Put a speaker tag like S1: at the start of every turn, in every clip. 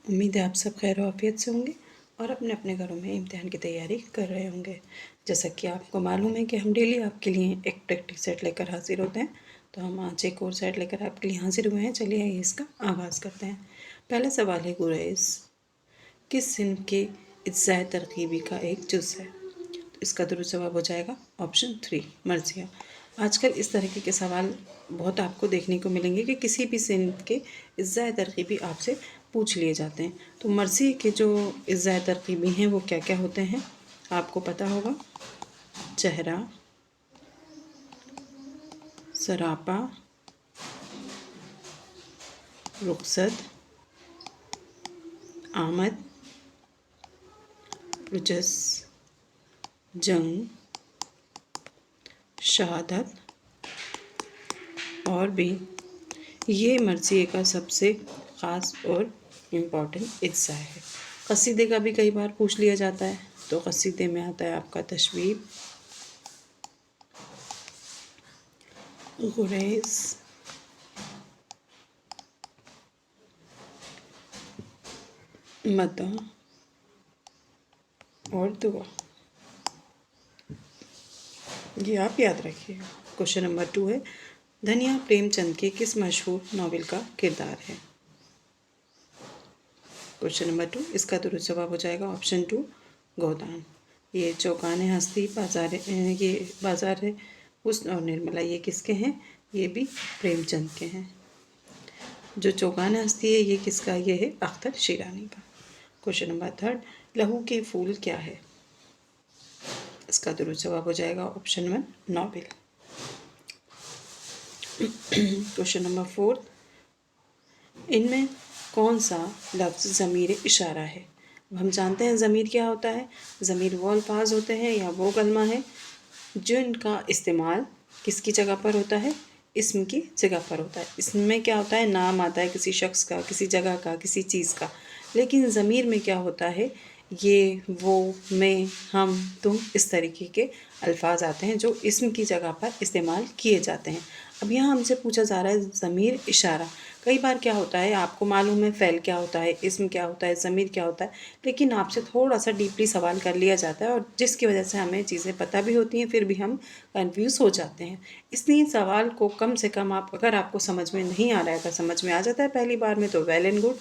S1: उम्मीद है आप सब खैर आफियत से होंगे और अपने अपने घरों में इम्तिहान की तैयारी कर रहे होंगे। जैसा कि आपको मालूम है कि हम डेली आपके लिए एक प्रैक्टिस सेट लेकर हाजिर होते हैं, तो हम आज एक और सेट लेकर आपके लिए हाजिर हुए हैं। चलिए इसका आगाज़ करते हैं। पहला सवाल है, गुरैज़ किस सिंह के इज्ज़ाए तरकीबी का एक जुज़ है? तो इसका दुरुस्त जवाब हो जाएगा ऑप्शन 3, मर्ज़िया। आजकल इस तरीके के सवाल बहुत आपको देखने को मिलेंगे कि किसी भी सिंध के इज्ज़ाए तरकीबी आपसे पूछ लिए जाते हैं। तो मर्ज़ी के जो इज्ज़ाए तरकीबी हैं वो क्या क्या होते हैं आपको पता होगा। चेहरा, सरापा, रुखसत, आमद, रुजस, जंग, शहादत और भी। ये मर्ज़िए का सबसे ख़ास और इम्पॉर्टेंट इज्ज़ा है। कसीदे का भी कई बार पूछ लिया जाता है, तो कसीदे में आता है आपका तशबीब, गुरैज़, मदह और दुआ। ये आप याद रखिएगा। क्वेश्चन नंबर 2 है, धनिया प्रेमचंद के किस मशहूर नावल का किरदार है? क्वेश्चन नंबर 2, इसका दुरुस्त जवाब हो जाएगा ऑप्शन 2, गोदान। ये चौकाने हस्ती, बाजार है हुस्न और निर्मला, ये किसके हैं? ये भी प्रेमचंद के हैं। जो चौकाने हस्ती है ये किसका? ये है अख्तर शिरानी का। क्वेश्चन नंबर 3, लहू के फूल क्या है? इसका दुरुस्त जवाब हो जाएगा ऑप्शन 1, नॉवेल। क्वेश्चन नंबर 4, इनमें कौन सा लफ्ज़ ज़मीर इशारा है? हम जानते हैं ज़मीर क्या होता है। ज़मीर वो अल्फाज होते हैं या वो कलमा है जिनका इस्तेमाल किसकी जगह पर होता है? इस्म की जगह पर होता है। इसमें क्या होता है? नाम आता है किसी शख्स का, किसी जगह का, किसी चीज़ का। लेकिन ज़मीर में क्या होता है? ये, वो, मैं, हम, तुम, इस तरीके के अल्फाज आते हैं जो इस्म की जगह पर इस्तेमाल किए जाते हैं। अब यहाँ हमसे पूछा जा रहा है ज़मीर इशारा। कई बार क्या होता है, आपको मालूम है फ़ैल क्या होता है, इस्म क्या होता है, ज़मीर क्या होता है, लेकिन आपसे थोड़ा सा डीपली सवाल कर लिया जाता है और जिसकी वजह से हमें चीज़ें पता भी होती हैं, फिर भी हम कंफ्यूज हो जाते हैं। इसलिए सवाल को कम से कम आप, अगर आपको समझ में नहीं आ रहा है, अगर समझ में आ जाता है पहली बार में तो वेल एंड गुड,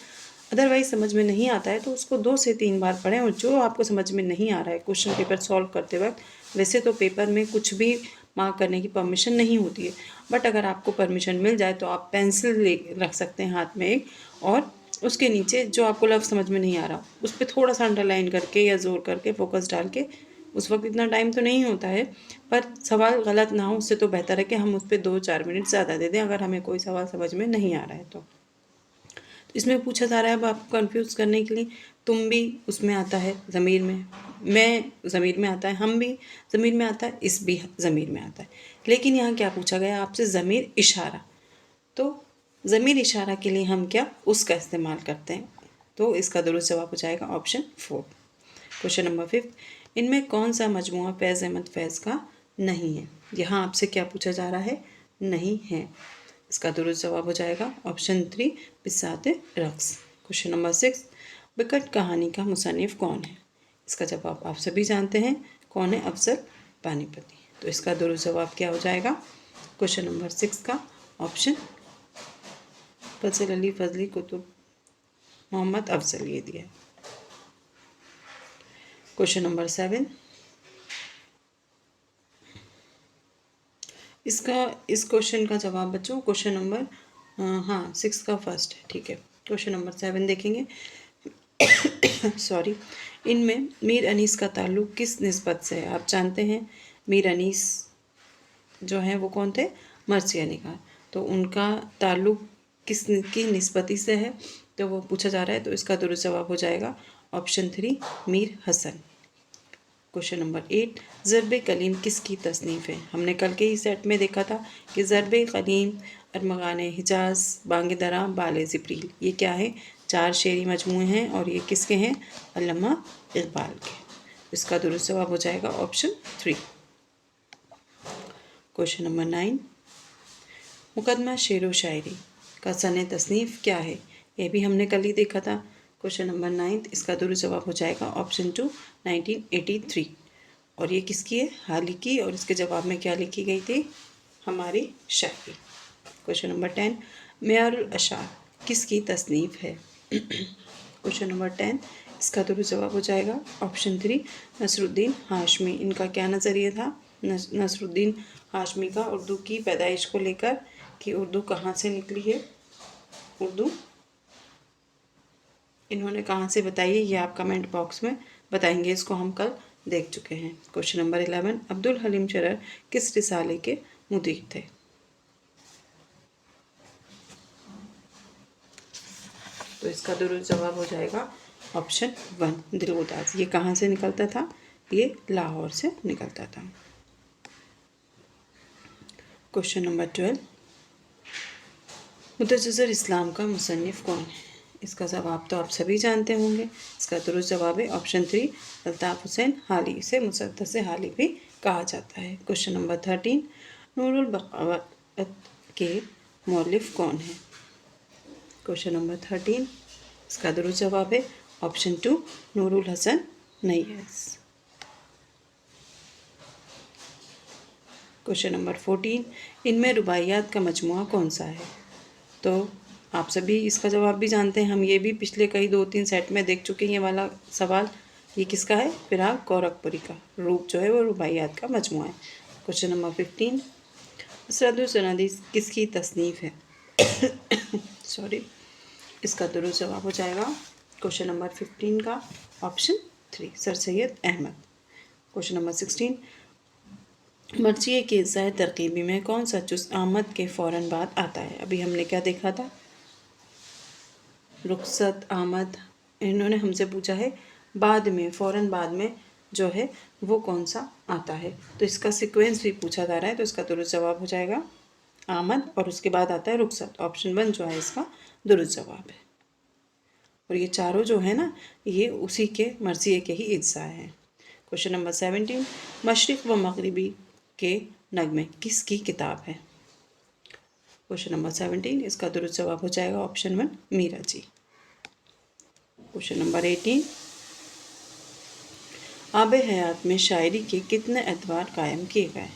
S1: अदरवाइज समझ में नहीं आता है तो उसको 2 से 3 बार पढ़ें। और जो आपको समझ में नहीं आ रहा है क्वेश्चन पेपर सॉल्व करते वक्त, वैसे तो पेपर में कुछ भी मार्क करने की परमिशन नहीं होती है, बट अगर आपको परमिशन मिल जाए तो आप पेंसिल ले रख सकते हैं हाथ में एक, और उसके नीचे जो आपको लफ्ज़ समझ में नहीं आ रहा उस पर थोड़ा सा अंडरलाइन करके या ज़ोर करके फोकस डाल के, उस वक्त इतना टाइम तो नहीं होता है, पर सवाल गलत ना हो उससे तो बेहतर है कि हम उस पर 2-4 मिनट ज़्यादा दे दें अगर हमें कोई सवाल समझ में नहीं आ रहा है तो। इसमें पूछा जा रहा है अब आपको कंफ्यूज करने के लिए, तुम भी उसमें आता है ज़मीर में, मैं ज़मीर में आता है, हम भी ज़मीर में आता है, इस भी ज़मीर में आता है। लेकिन यहाँ क्या पूछा गया आपसे? ज़मीर इशारा। तो ज़मीर इशारा के लिए हम क्या उसका इस्तेमाल करते हैं? तो इसका दुरुस्त जवाब हो जाएगा ऑप्शन 4। क्वेश्चन नंबर 5, इनमें कौन सा मजमुआ फैज़ अहमद फैज़ का नहीं है? यहाँ आपसे क्या पूछा जा रहा है? नहीं है। इसका दुरुस्त जवाब हो जाएगा ऑप्शन 3, बिसात रक्स। क्वेश्चन नंबर 6, बिकट कहानी का मुसन्निफ़ कौन है? इसका जवाब आप सभी जानते हैं, कौन है? अफजल पानीपती। तो इसका दुरुस्त जवाब क्या हो जाएगा क्वेश्चन नंबर 6 का? ऑप्शन फजल अली फजली कुतुब मोहम्मद अफजल, ये दिया है। क्वेश्चन नंबर 7, इस क्वेश्चन का जवाब बच्चों क्वेश्चन नंबर 6 का फर्स्ट है, ठीक है। क्वेश्चन नंबर 7 देखेंगे। सॉरी, इनमें मीर अनीस का ताल्लुक़ किस निस्बत से है? आप जानते हैं मीर अनीस जो हैं वो कौन थे? मर्सिया निगार। तो उनका ताल्लुक़ किस की निस्बती से है? तो वो पूछा जा रहा है, तो इसका दुरुस्त जवाब हो जाएगा option 3, Mir Hasan. Question number 8, Zarb Kalim किसकी तसनीफ़ है? हमने कल के ही सेट में देखा था कि ज़रब कलीम, अरमगान हिजाज, बांग दरा, बाल ज़िब्रील, ये क्या है? 4 शेरी मजमूए हैं और ये किसके हैं? अल्लामा इक़बाल के। इसका दुरुस्त जवाब हो जाएगा ऑप्शन 3। क्वेश्चन नंबर 9, मुकदमा शेर व शायरी का सन तसनीफ़ क्या है? ये भी हमने कल ही देखा था। क्वेश्चन नंबर 9, इसका दुरुस्त जवाब हो जाएगा ऑप्शन 2 1983। और ये किसकी है? हाल ही की। और इसके जवाब में क्या लिखी गई थी? हमारी शायरी। क्वेश्चन नंबर 10, मेयारुल अशार किसकी तसनीफ़ है? क्वेश्चन नंबर 10, इसका दुरुस्त जवाब हो जाएगा ऑप्शन 3 नसरुद्दीन हाशमी। इनका क्या नज़रिया था? नसरुद्दीन हाशमी का उर्दू की पैदाइश को लेकर कि उर्दू कहाँ से निकली है, उर्दू इन्होंने कहाँ से बताई है, ये आप कमेंट बॉक्स में बताएंगे। इसको हम कल देख चुके हैं। क्वेश्चन नंबर 11, अब्दुल हलीम शरर किस रिसाले के मुदीर थे? तो इसका दुरुस्त जवाब हो जाएगा ऑप्शन 1 दिलगुदाज। ये कहाँ से निकलता था? ये लाहौर से निकलता था। क्वेश्चन नंबर 12, मुतज़्ज़र इस्लाम का मुसन्निफ़ कौन है? इसका जवाब तो आप सभी जानते होंगे। इसका दुरुस्त जवाब है ऑप्शन 3 अल्ताफ़ हुसैन हाली। इसे मुसद्दस हाली भी कहा जाता है। क्वेश्चन नंबर 13, नूरुल बग़ावत के मौलिफ़ कौन है? क्वेश्चन नंबर 13, इसका दुरुस्त जवाब है option 2 Noorul Hasan Nayyar. Question number 14, इनमें रुबाइयात का मजमुआ कौन सा है? तो आप सभी इसका जवाब भी जानते हैं। हम ये भी पिछले कई 2-3 सेट में देख चुके हैं ये वाला सवाल। ये किसका है? फिराक गोरखपुरी का। रूप जो है वो रुबाइयात का मजमुआ है। क्वेश्चन नंबर 15, मसरदुल सनदी किसकी तसनीफ़ है? सॉरी, इसका दुरुस्त जवाब हो जाएगा क्वेश्चन नंबर 15 का option 3 sir Syed Ahmad. Question number 16, मर्जिए के ज़ायद तरकीबी में कौन सा जुज़ आमद के फ़ौरन बाद आता है? अभी हमने क्या देखा था? रुखसत, आमद। इन्होंने हमसे पूछा है बाद में, फ़ौरन बाद में जो है वो कौन सा आता है। तो इसका सीक्वेंस भी पूछा जा रहा है। तो इसका दुरुस्त जवाब हो जाएगा आमद और उसके बाद आता है रुखसत। ऑप्शन 1 जो है इसका दुरुस्त जवाब है। और ये चारों जो है ना, ये उसी के मर्जिए के ही इज्जा हैं। क्वेश्चन नंबर 17, मशरिक़ व मगरिबी के नगमे किसकी किताब है? क्वेश्चन नंबर 17, इसका दुरुस्त जवाब हो जाएगा option 1 Meera ji. Question number 18, आब हयात में शायरी के कितने एतवार कायम किए गए हैं?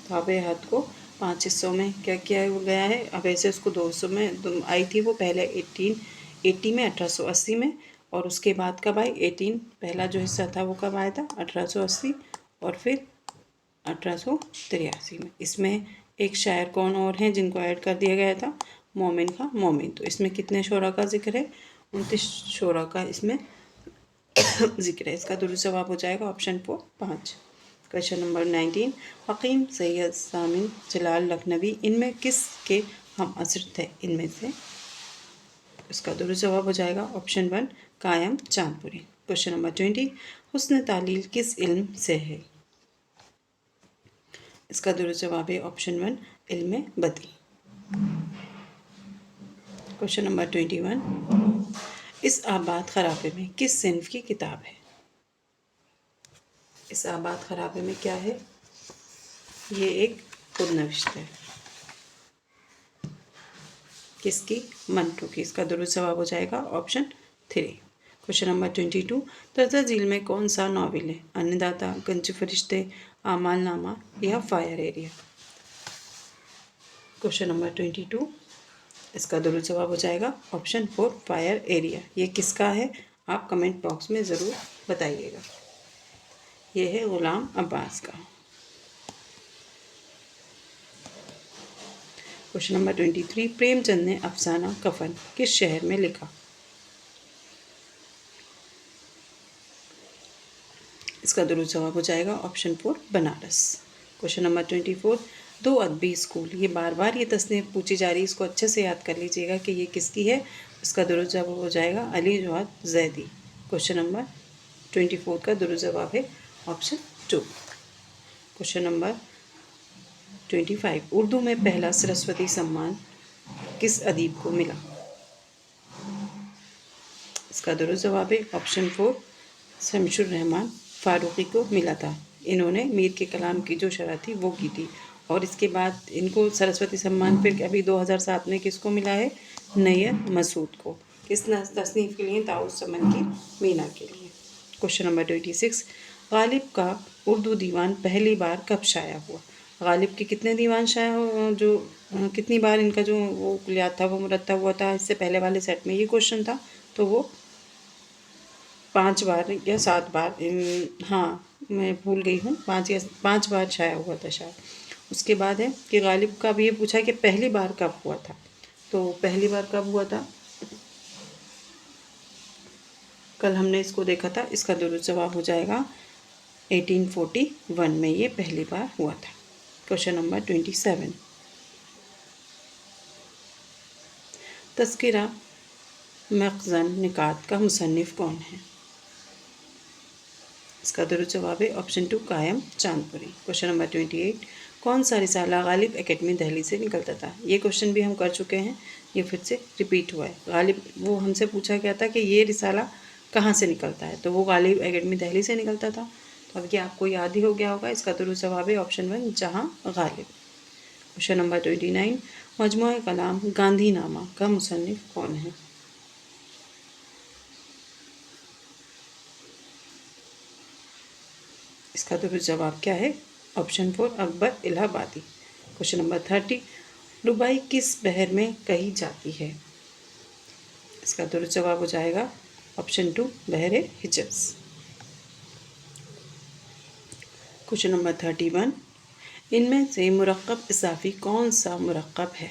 S1: तो आब हयात को 5 हिस्सों में क्या किया गया है? अब ऐसे उसको 2 हिस्सों में आई थी वो, पहले 1880 में, 1880 में। और उसके बाद कब आई? 18 पहला जो हिस्सा था वो कब आया था? 1880 और फिर 1883 में। इसमें एक शायर कौन और हैं जिनको ऐड कर दिया गया था? मोमिन खां मोमिन। तो इसमें कितने शोरा का जिक्र है? 29 शोरा का इसमें जिक्र है। इसका दुरुस्त जवाब हो जाएगा ऑप्शन 4 5। क्वेश्चन नंबर 19, हकीम सैयद सामिन जलाल लखनवी इनमें किस के हम असर थे? इनमें से इसका दुरुस्त जवाब हो जाएगा ऑप्शन 1 कायम चांदपुरी। क्वेश्चन नंबर 20, हुस्न तालील किस इल्म से है? इसका दुरुस्त जवाब है ऑप्शन 1 इल्म बदी। क्वेश्चन नंबर 21, इस आबाद खराबे में किस सिन्फ की किताब है? इस आबाद खराबे में क्या है? ये एक खुद नविश्त है। किसकी? मंटू की। इसका दुरुस्त जवाब हो जाएगा ऑप्शन 3। क्वेश्चन नंबर 22, तरजा झील में कौन सा नावल है? अन्नदाता, गंज फरिश्ते, आमाल नामा या फायर एरिया? क्वेश्चन नंबर 22, इसका दुरुस्त जवाब हो जाएगा ऑप्शन 4 फायर एरिया। ये किसका है? आप कमेंट बॉक्स में ज़रूर बताइएगा। ये है गुलाम अब्बास का। क्वेश्चन नंबर 23, प्रेमचंद ने अफसाना कफन किस शहर में लिखा? इसका दुरुस्त जवाब हो जाएगा ऑप्शन 4 बनारस। क्वेश्चन नंबर 24, दो अदबी स्कूल। ये बार बार ये तस्नीफ पूछी जा रही है, इसको अच्छे से याद कर लीजिएगा कि ये किसकी है। इसका दुरुस्त जवाब हो जाएगा अली जवाद जैदी। क्वेश्चन नंबर 24 का दुरुस्त जवाब है ऑप्शन 2। क्वेश्चन नंबर 25, उर्दू में पहला सरस्वती सम्मान किस अदीब को मिला? इसका दुरुस्त जवाब है ऑप्शन 4 शमशुर रहमान फ़ारूक़ी को मिला था। इन्होंने मीर के कलाम की जो शरह थी वो की थी। और इसके बाद इनको सरस्वती सम्मान फिर अभी 2007 में किसको मिला है? नैयर मसूद को। किस तसनीफ़ के लिए? ताउस समन की मीना के लिए। क्वेश्चन नंबर 26, गालिब का उर्दू दीवान पहली बार कब शाया हुआ? गालिब के कितने दीवान शाया हो जो कितनी बार इनका जो वो कुलियात था वो मुरतब हुआ था? इससे पहले वाले सेट में ये क्वेश्चन था, तो वो 5 बार या 7 बार, हाँ मैं भूल गई हूँ, 5 बार शाया हुआ था शायद। उसके बाद है कि गालिब का भी ये पूछा कि पहली बार कब हुआ था, तो पहली बार कब हुआ था? कल हमने इसको देखा था, इसका दुरुस्त जवाब हो जाएगा 1841 में ये पहली बार हुआ था। क्वेश्चन नंबर 27, तज़किरा मखज़न निकात का मुसन्निफ़ कौन है? इसका दुरुस्त जवाब है ऑप्शन 2 कायम चांदपुरी। क्वेश्चन नंबर 28, कौन सा रिसाला गालिब एकेडमी दिल्ली से निकलता था? ये क्वेश्चन भी हम कर चुके हैं, ये फिर से रिपीट हुआ है। गालिब वो हमसे पूछा गया था कि ये रिसाला कहाँ से निकलता है, तो वो गालिब एकेडमी दिल्ली से निकलता था। तो अब ये आपको याद ही हो गया होगा, इसका दुरुस्त जवाब है ऑप्शन 1 जहाँ गालिब। क्वेश्चन नंबर 29, मजमूआ कलाम गांधीनामा का मुसन्निफ़ कौन है? इसका दुरुस्त जवाब क्या है? ऑप्शन 4 अकबर इलाहाबादी। क्वेश्चन नंबर 30, रुबाई किस बहर में कही जाती है? इसका दुरुस्त जवाब हो जाएगा ऑप्शन 2 बहर हिजज। क्वेश्चन नंबर 31, इनमें से मुरक्कब इजाफी कौन सा मुरक्कब है?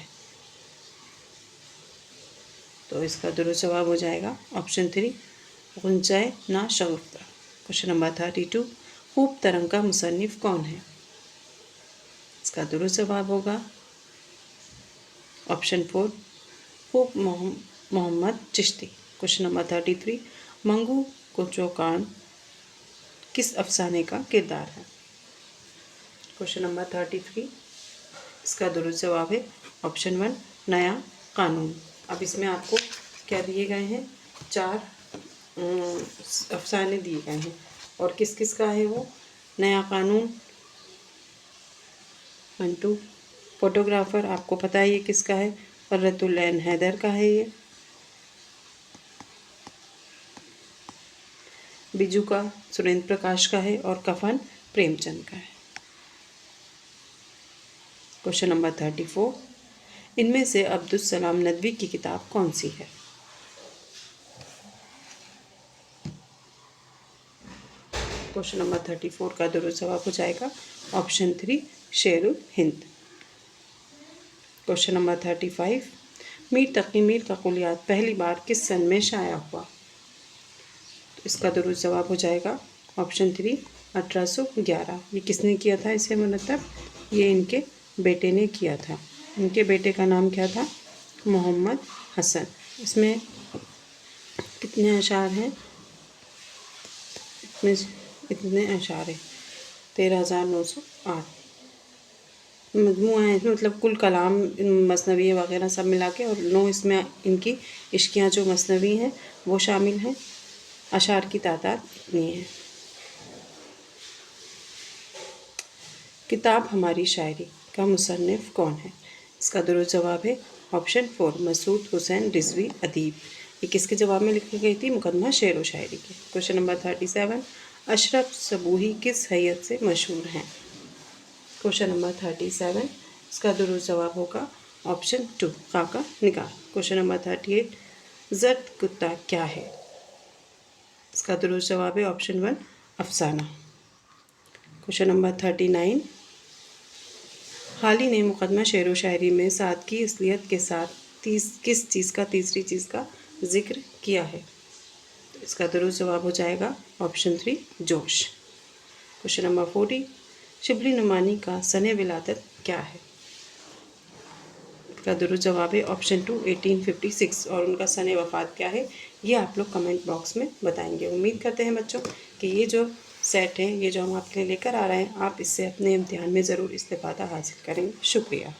S1: तो इसका दुरुस्त जवाब हो जाएगा ऑप्शन 3 गुंजाए ना शगुफ्ता। क्वेश्चन नंबर 32, खूब तरंग का मुसन्निफ़ कौन है? इसका दुरुस्त जवाब होगा ऑप्शन 4 खूब मोहम्मद चिश्ती। क्वेश्चन नंबर 33, मंगू को चौकान किस अफसाने का किरदार है? क्वेश्चन नंबर 33, इसका दुरुस्त जवाब है ऑप्शन 1 नया कानून। अब इसमें आपको क्या दिए गए हैं? 4 अफसाने दिए गए हैं, और किस किस का है वो? नया कानून 1 2, फोटोग्राफर आपको पता है ये किसका है? फर्रतुल ऐन हैदर का है ये। बिजू का सुरेंद्र प्रकाश का है, और कफन प्रेमचंद का है। क्वेश्चन नंबर 34, इनमें से अब्दुल सलाम नदवी की किताब कौन सी है? क्वेश्चन नंबर 34 का दुरुस्त जवाब हो जाएगा option 3 Sherul Hind. Question number 35, Mir Taqi Mir का कुलियात पहली बार किस सन में शाया हुआ? तो इसका दुरुस्त जवाब हो जाएगा ऑप्शन 3 1811। ये किसने किया था इसे मुरतब? ये इनके बेटे ने किया था। इनके बेटे का नाम क्या था? मोहम्मद हसन। इसमें कितने अशार हैं? इतने अशार हैं 13,908 मजमूआ है इसमें, मतलब कुल कलाम मसनवी वगैरह सब मिला के, और 9 इसमें इनकी इश्कियाँ जो मसनवी हैं वो शामिल हैं। अशार की तादाद इतनी है। किताब हमारी शायरी का मुसन्निफ़ कौन है? इसका दुरुस्त जवाब है ऑप्शन 4 मसूद हुसैन रिजवी अदीब। ये किसके जवाब में लिखी गई थी? मुकदमा शेर व शायरी के। क्वेश्चन नंबर 37, अशरफ सबूही किस हैयत से मशहूर हैं? क्वेश्चन नंबर 37, इसका दुरुस्त जवाब होगा ऑप्शन 2 खाका निगाह। क्वेश्चन नंबर 38, जर्द कुत्ता क्या है? इसका दुरुस्त जवाब है ऑप्शन 1 अफसाना। क्वेश्चन नंबर 39, हाली ने मुकदमा शेर व शायरी में सादगी असलियत के साथ किस चीज़ का तीसरी चीज़ का जिक्र किया है? तो इसका दुरुस्त जवाब हो जाएगा ऑप्शन 3 जोश। क्वेश्चन नंबर 40, शिबली नुमानी का सने विलादत क्या है? इसका दुरुस्त जवाब है ऑप्शन 2 1856। और उनका सने वफ़ात क्या है ये आप लोग कमेंट बॉक्स में बताएंगे। उम्मीद करते हैं बच्चों कि ये जो सेट है, ये जो हम आपके लिए लेकर आ रहे हैं, आप इससे अपने इम्तिहान में ज़रूर इस्तेफ़ादा हासिल करेंगे। शुक्रिया।